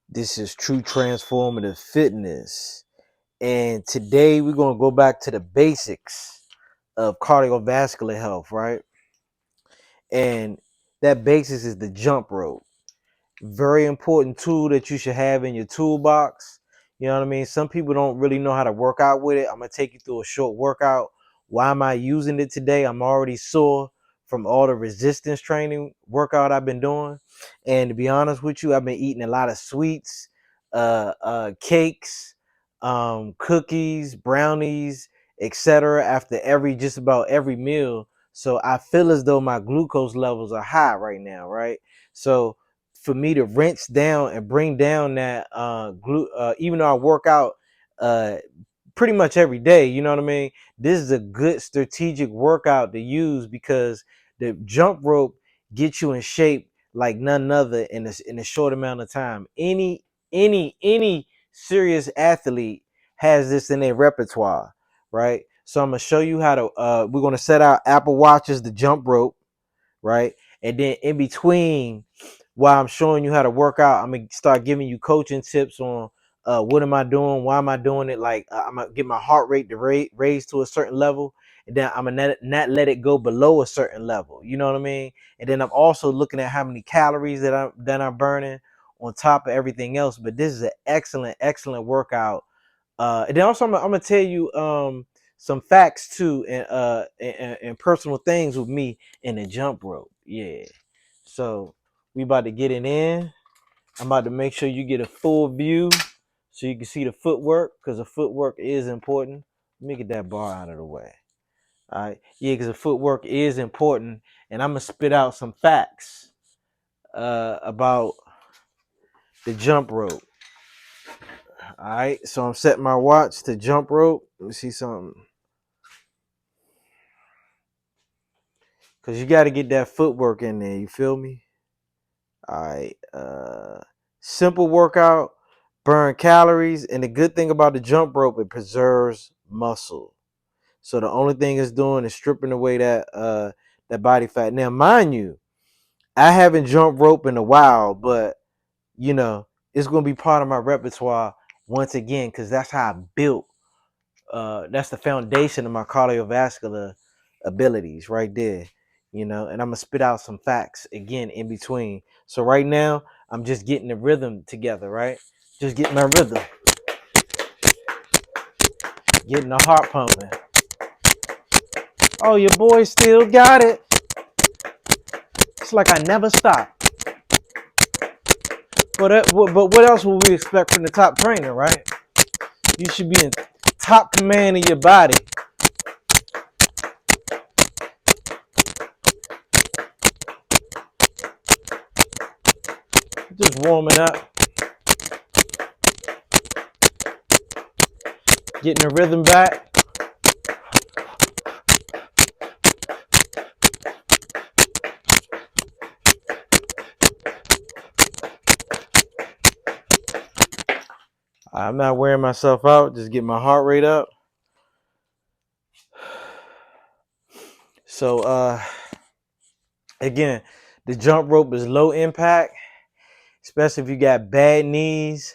This is True Transformative Fitness. And today we're going to go back to the basics of cardiovascular health, right? And that basis is the jump rope. Very important tool that you should have in your toolbox. You know what I mean? Some people don't really know how to work out with it. I'm going to take you through a short workout. Why am I using it today? I'm already sore from all the resistance training workout I've been doing. And to be honest with you, I've been eating a lot of sweets, cakes, cookies, brownies, etc. after just about every meal. So I feel as though my glucose levels are high right now, right? So for me to rinse down and bring down that even though I work out uh pretty much every day, you know what I mean? This is a good strategic workout to use because the jump rope gets you in shape like none other in a short amount of time. Any serious athlete has this in their repertoire, right? So I'm gonna show you how to we're gonna set our Apple Watches the jump rope, right? And then in between, while I'm showing you how to work out, I'm gonna start giving you coaching tips on what am I doing, why am I doing it. Like I'm gonna get my heart rate to raise to a certain level, and then I'm gonna not let it go below a certain level. You know what I mean? And then I'm also looking at how many calories that I'm burning on top of everything else. But this is an excellent workout. And then also I'm gonna tell you some facts too, and personal things with me in the jump rope. Yeah. So we about to get it in. I'm about to make sure you get a full view so you can see the footwork because the footwork is important. Let me get that bar out of the way. All right. Yeah, because the footwork is important. And I'm gonna spit out some facts about the jump rope. All right. So I'm setting my watch to jump rope. Let me see something. Cause you got to get that footwork in there. You feel me? All right. Simple workout, burn calories, and the good thing about the jump rope, it preserves muscle. So the only thing it's doing is stripping away that body fat. Now, mind you, I haven't jumped rope in a while, but you know it's gonna be part of my repertoire once again because that's how I built. That's the foundation of my cardiovascular abilities right there. And I'm gonna spit out some facts again in between. So right now, I'm just getting the rhythm together, right? Just getting my rhythm, getting the heart pumping. Oh, your boy still got it. It's like I never stop. But what else would we expect from the top trainer, right? You should be in top command of your body. Just warming up, getting the rhythm back. I'm not wearing myself out, just get my heart rate up. So again, the jump rope is low impact, especially if you got bad knees,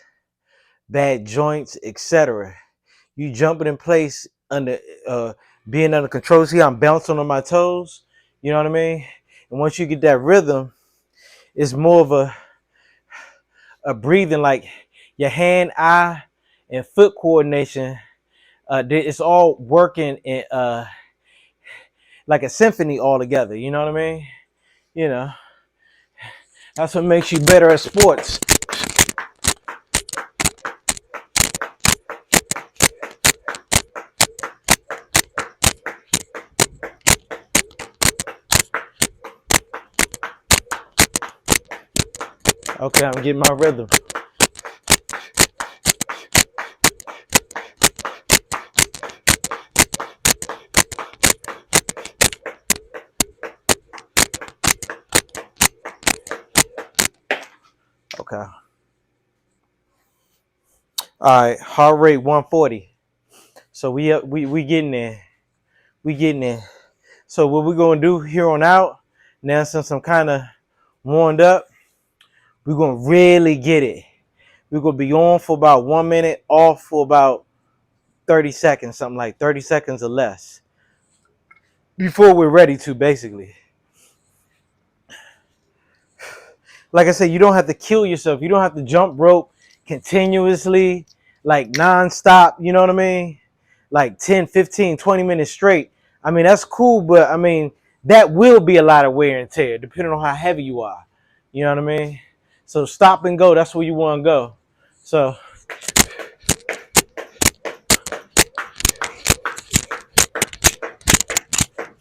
bad joints, etc. You jumping in place under being under control. See, I'm bouncing on my toes. You know what I mean? And once you get that rhythm, it's more of a breathing, like your hand, eye, and foot coordination. It's all working in like a symphony all together. You know what I mean? You know, that's what makes you better at sports. Okay, I'm getting my rhythm. Okay. All right, heart rate 140. So we getting there. We getting there. So what we're gonna do here on out, now since I'm kind of warmed up, we're gonna really get it. We're gonna be on for about 1 minute, off for about 30 seconds, something like 30 seconds or less, before we're ready to, basically. Like I said, you don't have to kill yourself. You don't have to jump rope continuously, like nonstop, you know what I mean? Like 10, 15, 20 minutes straight. I mean, that's cool, but I mean, that will be a lot of wear and tear, depending on how heavy you are. You know what I mean? So stop and go, that's where you want to go. So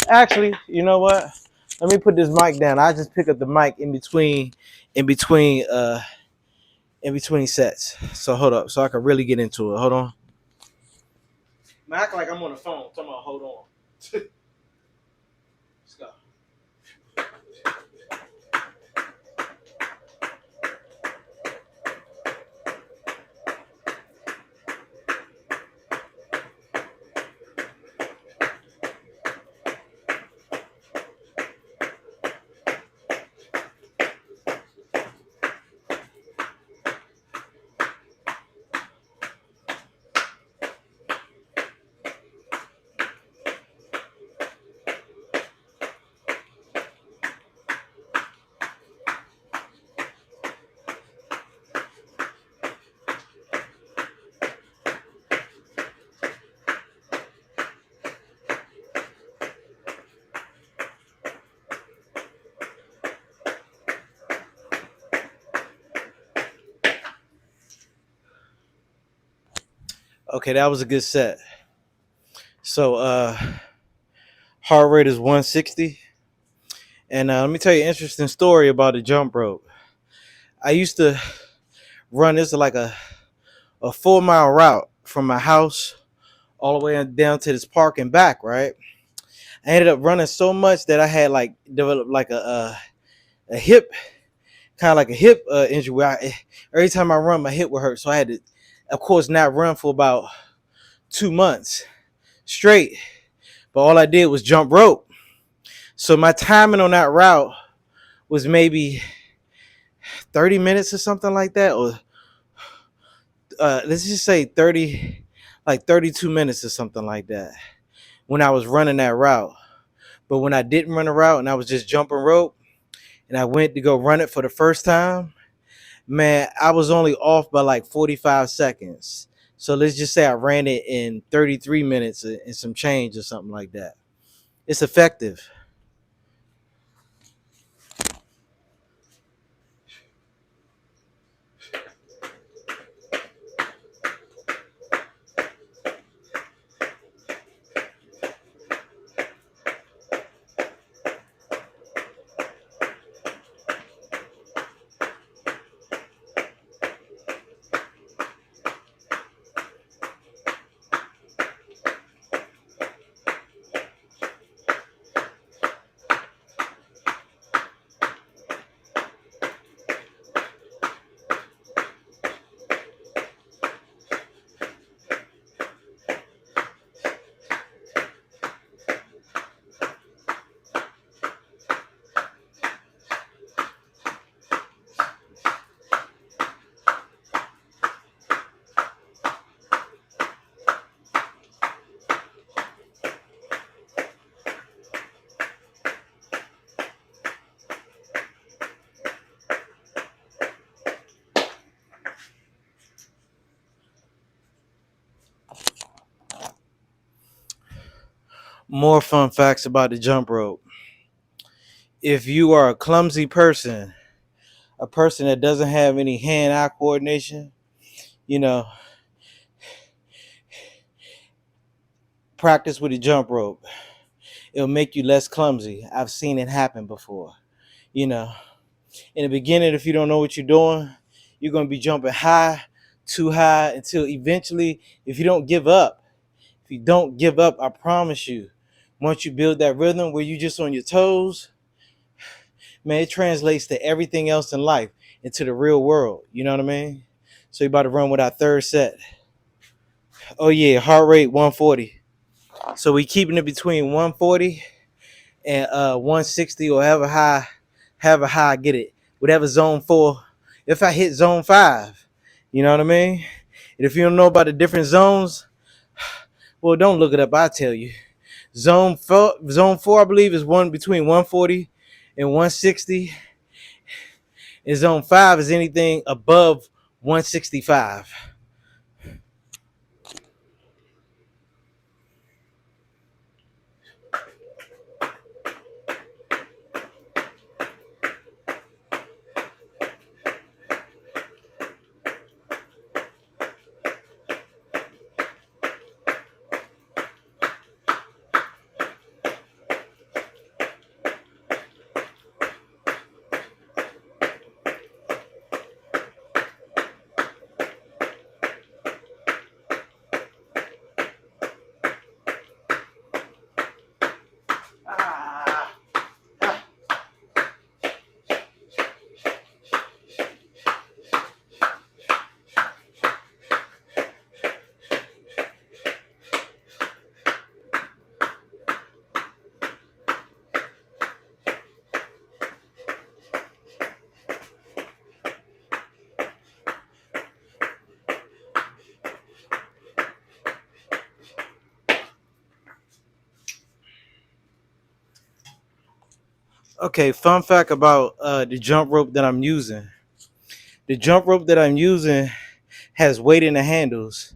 actually, you know what? Let me put this mic down. I just pick up the mic in between in between sets. So hold up, so I can really get into it. Hold on. I act like I'm on the phone. Talking about hold on. Let's go. Okay, that was a good set. So heart rate is 160. And let me tell you an interesting story about the jump rope. I used to run this like a 4 mile route from my house all the way down to this park and back, right? I ended up running so much that I had like developed like a hip, kind of like a hip injury where every time I run, my hip would hurt. So I had to, of course, not run for about 2 months straight. But all I did was jump rope. So my timing on that route was maybe 30 minutes or something like that, or let's just say 30, like 32 minutes or something like that when I was running that route. But when I didn't run a route and I was just jumping rope and I went to go run it for the first time, man, I was only off by like 45 seconds. So let's just say I ran it in 33 minutes and some change or something like that. It's effective. More fun facts about the jump rope. If you are a clumsy person, a person that doesn't have any hand-eye coordination, you know, practice with a jump rope. It'll make you less clumsy. I've seen it happen before. You know, in the beginning, if you don't know what you're doing, you're going to be jumping high, too high, until eventually, if you don't give up, I promise you, once you build that rhythm where you just on your toes, man, it translates to everything else in life, into the real world. You know what I mean? So you're about to run with our third set. Oh yeah, heart rate 140. So we keeping it between 140 and 160, or however high I get it. Whatever zone 4. If I hit zone 5, You know what I mean? And if you don't know about the different zones, well, don't look it up. I'll tell you. Zone 4, I believe, is one between 140 and 160. And zone 5 is anything above 165. Okay, fun fact about the jump rope that I'm using. The jump rope that I'm using has weight in the handles,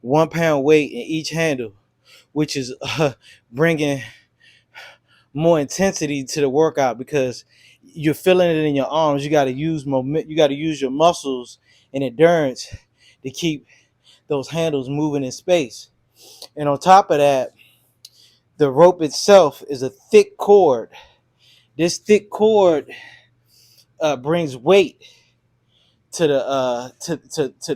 1 pound weight in each handle, which is bringing more intensity to the workout because you're feeling it in your arms. You got to use moment. You got to use your muscles and endurance to keep those handles moving in space. And on top of that, the rope itself is a thick cord. This thick cord brings weight to the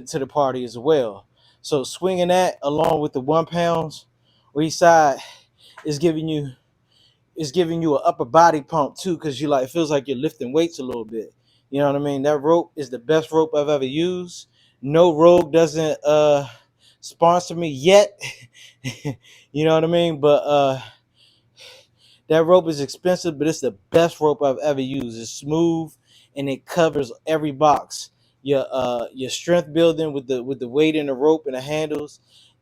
to the party as well. So swinging that along with the 1 pounds on each side is giving you an upper body pump too, because you like it feels like you're lifting weights a little bit. You know what I mean? That rope is the best rope I've ever used. No Rogue doesn't sponsor me yet. You know what I mean? But that rope is expensive, but it's the best rope I've ever used. It's smooth and it covers every box. Your strength building with the weight in the rope and the handles,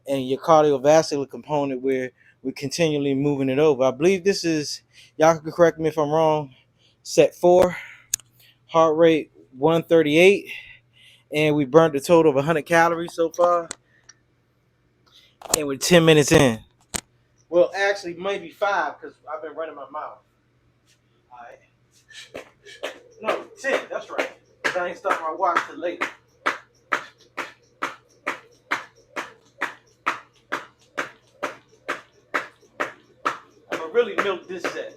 and your cardiovascular component where we're continually moving it over. I believe this is, y'all can correct me if I'm wrong, set 4, heart rate 138, and we burned a total of 100 calories so far, and we're 10 minutes in. Well, actually, maybe 5 because I've been running my mouth. All right. No, 10, that's right. 'Cause I ain't start my watch till later. I'm gonna really milk this set.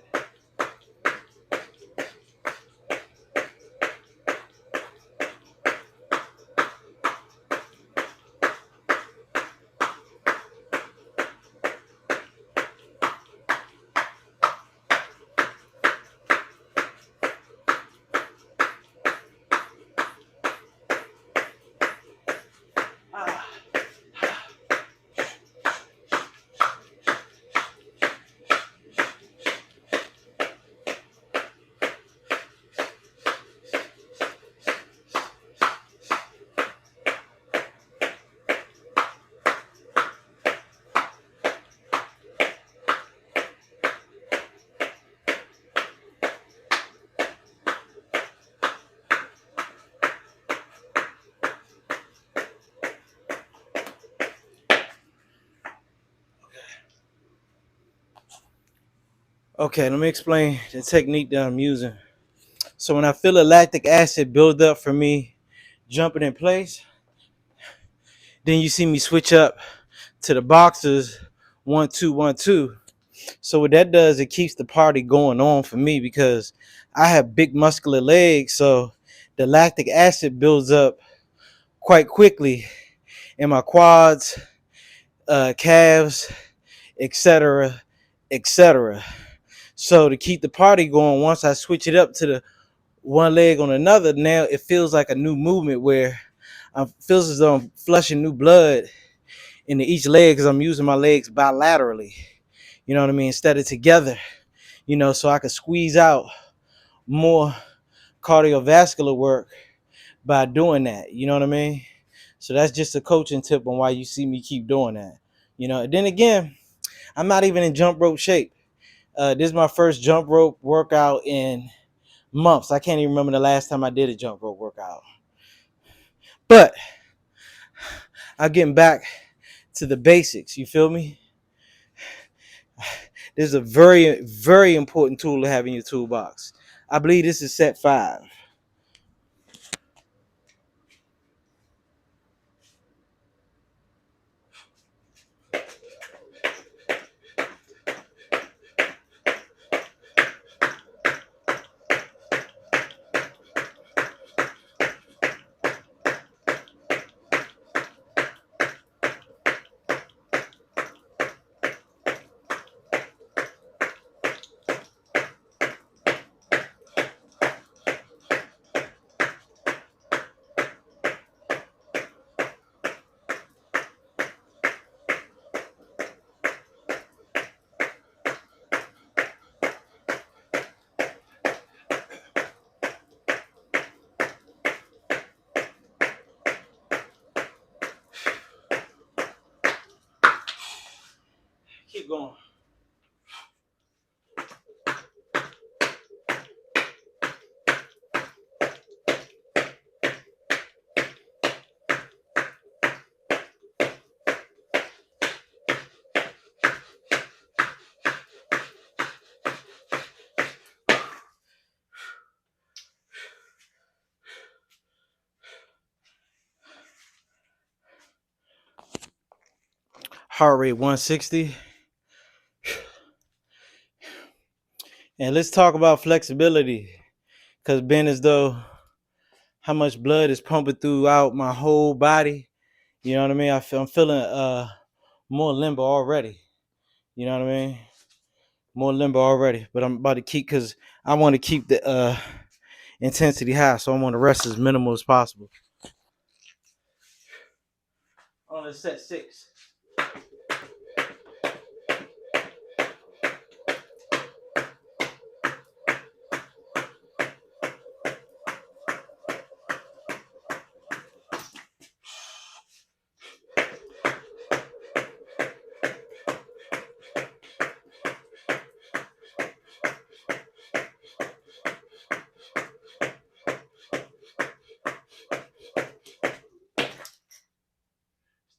Okay, let me explain the technique that I'm using. So when I feel the lactic acid build up for me jumping in place, then you see me switch up to the boxers 1-2-1-2. So what that does, it keeps the party going on for me because I have big muscular legs, so the lactic acid builds up quite quickly in my quads, calves, etc., etc. So to keep the party going, once I switch it up to the one leg on another, now it feels like a new movement where I feels as though I'm flushing new blood into each leg because I'm using my legs bilaterally. You know what I mean? Instead of together. So I can squeeze out more cardiovascular work by doing that. You know what I mean? So that's just a coaching tip on why you see me keep doing that. And then again, I'm not even in jump rope shape. This is my first jump rope workout in months. I can't even remember the last time I did a jump rope workout. But I'm getting back to the basics. You feel me? This is a very, very important tool to have in your toolbox. I believe this is set 5. Keep going. Heart rate 160. And let's talk about flexibility. Because being as though how much blood is pumping throughout my whole body, you know what I mean? I'm feeling more limber already. You know what I mean? More limber already. But I'm about to keep, because I want to keep the intensity high. So I want to rest as minimal as possible. On the set 6.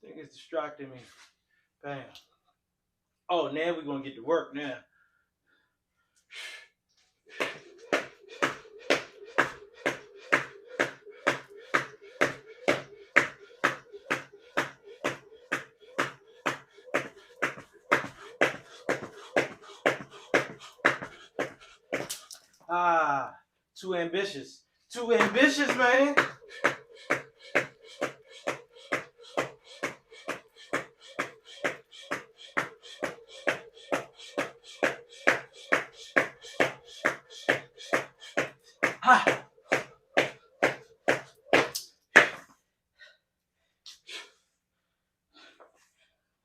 This thing is distracting me. Bam. Oh, now we're going to get to work now. Too ambitious. Too ambitious, man. Ha.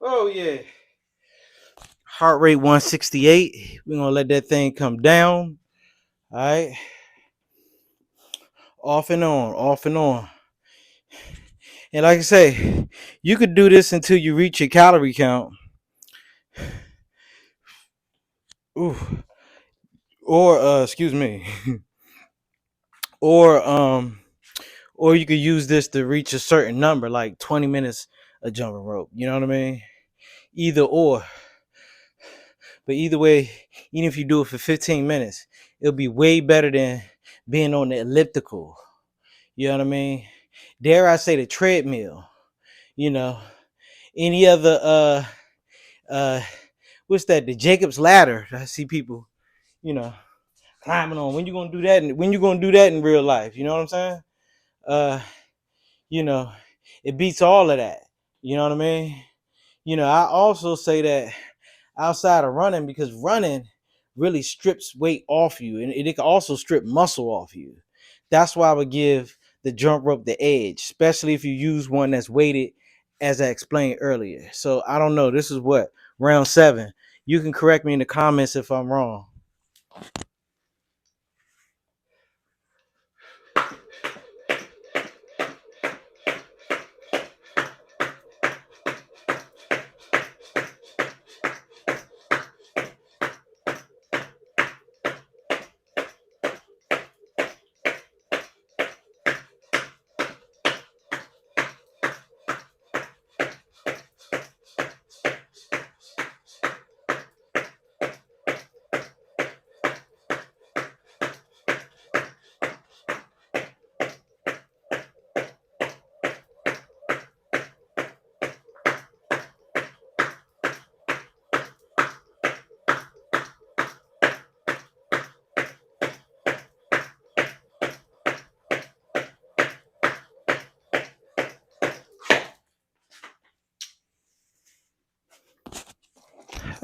Oh, yeah. Heart rate 168. We're going to let that thing come down. All right. Off and on, off and on. And like I say, you could do this until you reach your calorie count. Ooh. Or excuse me. or or you could use this to reach a certain number, like 20 minutes of jumping rope. You know what I mean? Either or. But either way, even if you do it for 15 minutes, it'll be way better than being on the elliptical. You know what I mean? Dare I say the treadmill, you know. Any other what's that? The Jacob's ladder. I see people, you know, climbing on. When you gonna do that? When you gonna do that in real life? You know what I'm saying? Uh, you know, it beats all of that. You know what I mean? I also say that outside of running, because running really strips weight off you, and it can also strip muscle off you. That's why I would give the jump rope the edge, especially if you use one that's weighted, as I explained earlier. So I don't know. This is what, round 7. You can correct me in the comments if I'm wrong.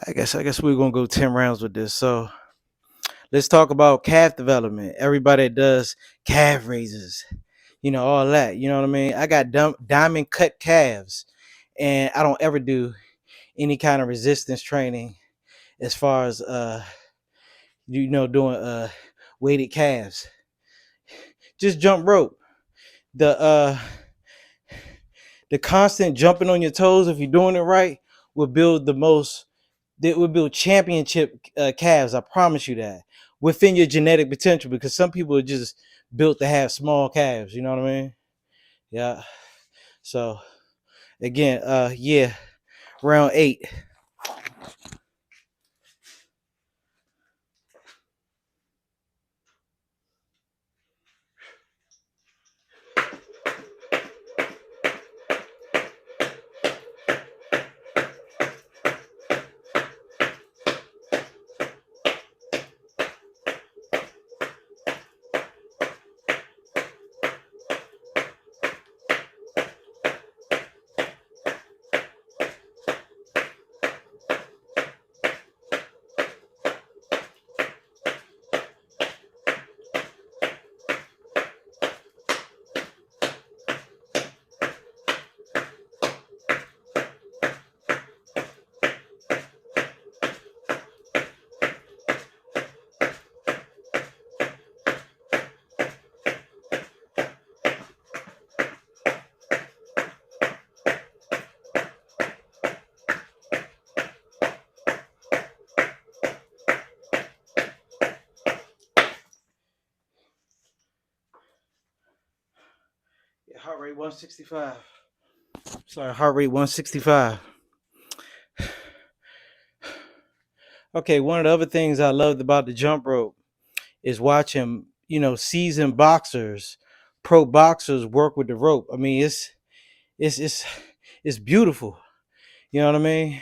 I guess we're gonna go 10 rounds with this. So let's talk about calf development. Everybody that does calf raises, all that. You know what I mean? I got diamond cut calves, and I don't ever do any kind of resistance training as far as doing weighted calves. Just jump rope. The the constant jumping on your toes, if you're doing it right, will build the most. That will build championship calves. I promise you that, within your genetic potential. Because some people are just built to have small calves. You know what I mean? Yeah. So again, yeah, round 8. Yeah, heart rate 165. Sorry, heart rate 165. Okay, one of the other things I loved about the jump rope is watching, seasoned boxers, pro boxers work with the rope. I mean, it's it's it's beautiful. You know what I mean?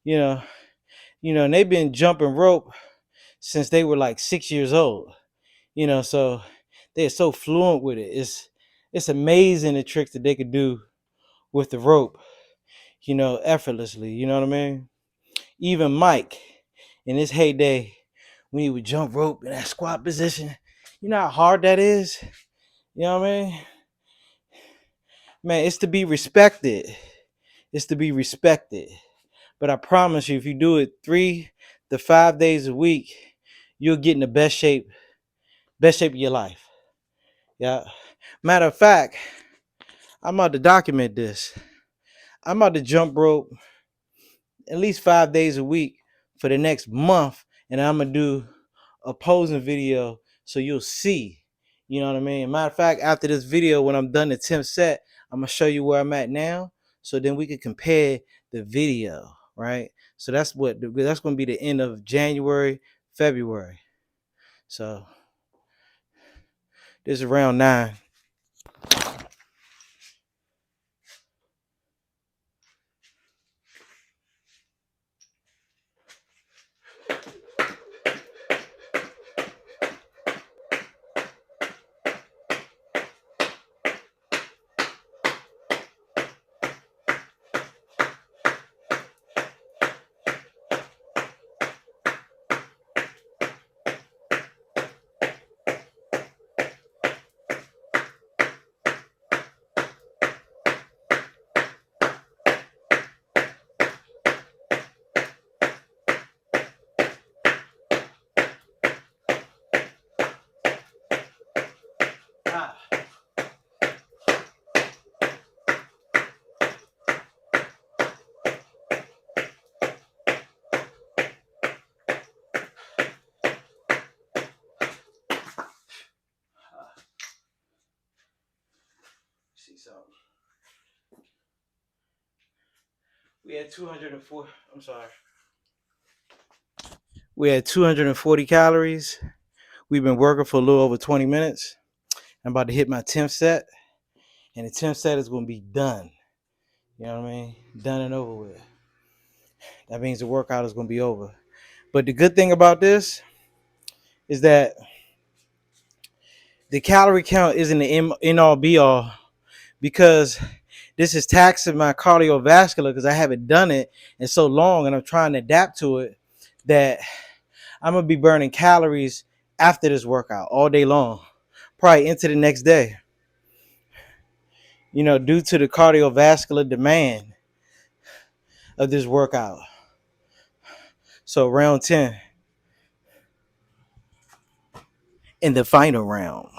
You know, and they've been jumping rope since they were like 6 years old. So they're so fluent with it. It's amazing the tricks that they could do with the rope, effortlessly. You know what I mean? Even Mike in his heyday, when he would jump rope in that squat position, you know how hard that is? You know what I mean? Man, it's to be respected. It's to be respected. But I promise you, if you do it 3 to 5 days a week, you'll get in the best shape of your life. Yeah. Matter of fact, I'm about to document this. I'm about to jump rope at least 5 days a week for the next month, and I'm gonna do a posing video so you'll see. You know what I mean? Matter of fact, after this video, when I'm done the 10th set, I'm gonna show you where I'm at now, so then we can compare the video, right? So that's gonna be the end of January, February. So this is round 9. See something. We had 204. I'm sorry. We had 240 calories. We've been working for a little over 20 minutes. I'm about to hit my 10th set, and the 10th set is going to be done. You know what I mean? Done and over with. That means the workout is going to be over. But the good thing about this is that the calorie count isn't the end all be all, because this is taxing my cardiovascular because I haven't done it in so long, and I'm trying to adapt to it, that I'm gonna be burning calories after this workout all day long, probably into the next day, due to the cardiovascular demand of this workout. So round 10 in the final round.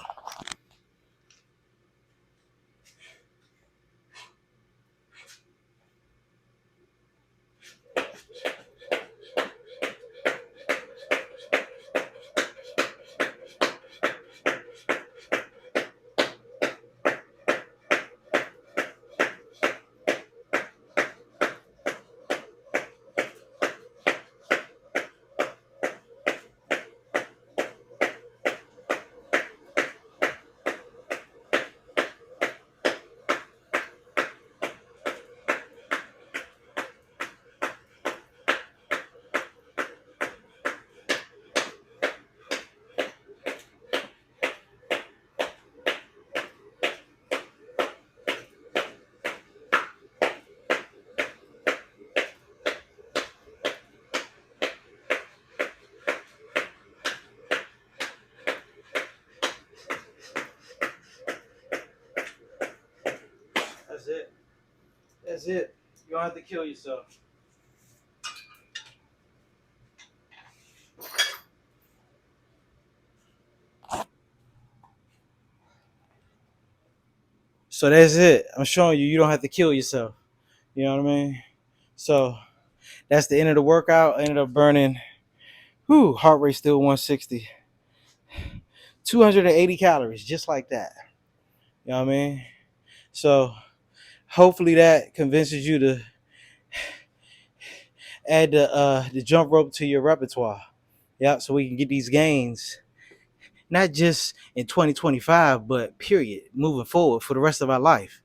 That's it. That's it. You don't have to kill yourself. So that's it. I'm showing you, you don't have to kill yourself. You know what I mean? So that's the end of the workout. I ended up burning, heart rate still 160. 280 calories, just like that. You know what I mean? So hopefully that convinces you to add the jump rope to your repertoire. Yeah, so we can get these gains, not just in 2025, but period, moving forward for the rest of our life.